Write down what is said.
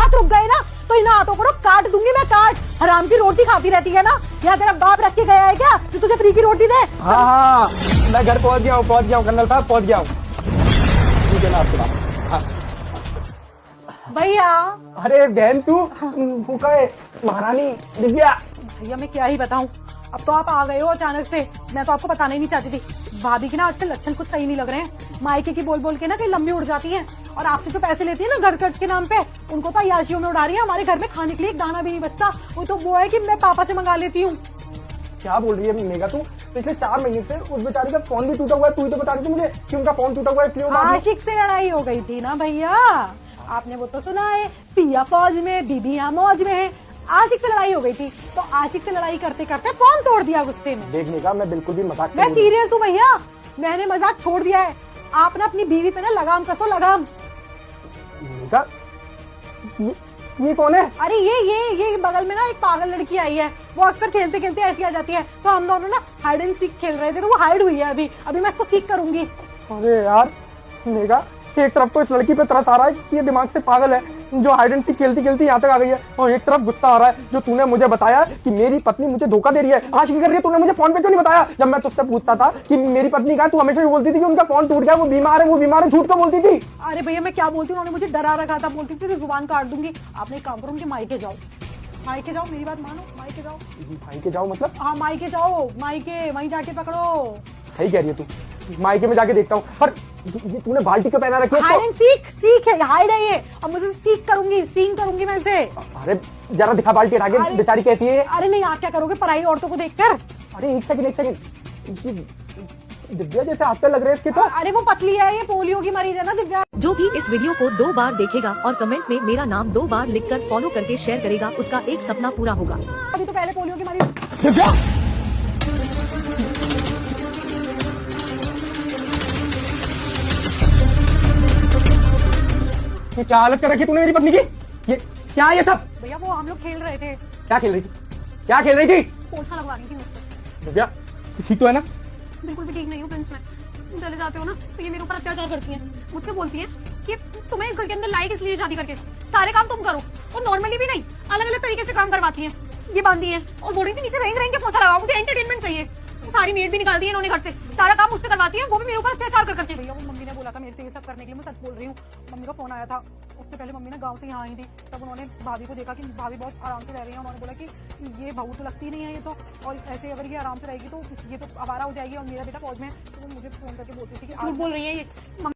हाथ रुक गए ना तो इन हाथों को काट दूंगी मैं, काट। हराम की रोटी खाती रहती है ना, यहाँ तेरा बाप रख के गया है क्या जो तुझे फ्री की रोटी दे? हाँ हाँ, मैं घर पहुंच गया हूँ कर्नल साहब, पहुंच गया हूँ। ठीक है ना आपके बात। हाँ। भैया। अरे बहन तू फूका है, महारानी दिव्या। भैया मैं क्या ही बताऊं, अब तो आप आ गए हो अचानक से, मैं तो आपको बताना ही नहीं चाहती थी। भाभी के ना आजकल लक्षण कुछ सही नहीं लग रहे हैं, मायके की बोल बोल के ना कहीं लंबी उड़ जाती हैं, और आपसे जो पैसे लेती है ना घर खर्च के नाम पे, उनको तो अय्याशियों में उड़ा रही है। हमारे घर में खाने के लिए एक दाना भी नहीं बचता, वो तो वो है कि मैं पापा से मंगा लेती हूँ। क्या बोल रही है मेघा तू? पिछले 4 महीने से उस बेचारी का फोन भी टूटा हुआ है, तू ही तो बता रही थी मुझे कि उनका फोन टूटा हुआ है, इसलिए आशिक से लड़ाई हो गई थी ना भैया, आपने वो तो सुना है, पिया फौज में बीबी यहाँ मौज में है। आशिक से लड़ाई हो गई थी, तो आशिक से लड़ाई करते करते फोन तोड़ दिया गुस्से में। देखने का मैं बिल्कुल भी मजाक, मैं सीरियस हूँ भैया, मैंने मजाक छोड़ दिया है। आप ना अपनी बीवी पे ना लगाम कसो, लगाम। मेघा ये कौन है? अरे ये बगल में ना एक पागल लड़की आई है, वो अक्सर खेलते खेलते ऐसी आ जाती है, तो हम दोनों ना हाइड एंड सीक खेल रहे थे, तो वो हाइड हुई है अभी मैं इसको सीख करूंगी। अरे यार मेघा, एक तरफ तो इस लड़की पे तरस आ रहा है कि ये दिमाग से पागल है जो हाइड एंड सीक खेलती खेलती यहाँ तक आ गई है, और एक तरफ गुस्सा आ रहा है जो तूने मुझे बताया कि मेरी पत्नी मुझे धोखा दे रही है। आज की कर रही है, तूने मुझे फोन पे क्यों नहीं बताया? जब मैं तुझसे पूछता था कि मेरी पत्नी का, तू हमेशा भी बोलती थी कि उनका फोन टूट गया, वो बीमार है, झूठ तो बोलती थी। अरे भैया मैं क्या बोलती हूँ, उन्होंने मुझे डरा रखा था, बोलती थी जुबान काट दूंगी। आपने एक काम करो, उनके मायके जाओ, मायके जाओ, मेरी बात मानो, मायके जाओ। मायके जाओ मतलब? हाँ मायके जाओ, मायके वहीं जाके पकड़ो। सही कह रही है तू, मायके में जाके देखता हूँ। पर ये तूने बाल्टी क्यों पहना रखी है? हाइड एंड सीक है, हाइड है ये, अब मुझे सीख करूंगी, सीन करूंगी मैं इसे। अरे जरा दिखा बाल्टी हटा के, बेचारी कैसी है? अरे नहीं, आप क्या करोगे पराई औरतों को देखकर? अरे एक सेकंड, दिव्या जैसे हाथ पे लग रहे हैं इसके तो। अरे वो पतली है, ये पोलियो की मरीज है ना दिव्या। जो भी इस वीडियो को 2 बार देखेगा और कमेंट में मेरा नाम 2 बार लिखकर फॉलो करके शेयर करेगा, उसका एक सपना पूरा होगा। अभी तो पहले पोलियो की मरीज। दिव्या ये क्या हालत कर रखी तूने मेरी पत्नी की? ये क्या है ये सब? भैया वो हम लोग खेल रहे थे। क्या खेल रही थी? क्या खेल रही थी? पोछा लगवा रही थी मुझसे। दिव्या ठीक तो है ना? बिल्कुल भी ठीक नहीं हूँ प्रिंस, मैं चले जाते हो ना तो ये मेरे ऊपर अत्याचार करती हैं, मुझसे बोलती हैं कि तुम्हें इस घर के अंदर लाई किस लिए शादी करके, सारे काम तुम करो, और नॉर्मली भी नहीं, अलग अलग तरीके से काम करवाती हैं। ये बांधी हैं और बोल रही थी नीचे रहेंगे रहेंगे पोछा लगाओ, मुझे एंटरटेनमेंट चाहिए। सारी मेड भी निकाल दी है इन्होंने घर से, सारा काम मुझसे करवाती है, वो भी मेरे ऊपर अत्याचार कर करके। भैया वो मम्मी ने बोला था मेरे से ये सब करने के लिए, मैं सच बोल रही हूँ। मम्मी का फोन आया था, उससे पहले मम्मी ने गांव से यहाँ आई थी, तब उन्होंने भाभी को देखा कि भाभी बहुत आराम से रह रही है, उन्होंने बोला कि ये बहू तो लगती नहीं है ये तो, और ऐसे अगर ये आराम से रहेगी तो ये तो आवारा हो जाएगी, और मेरा बेटा फौज में है, तो वो मुझे फोन करके बोलती थी कि झूठ बोल रही है ये।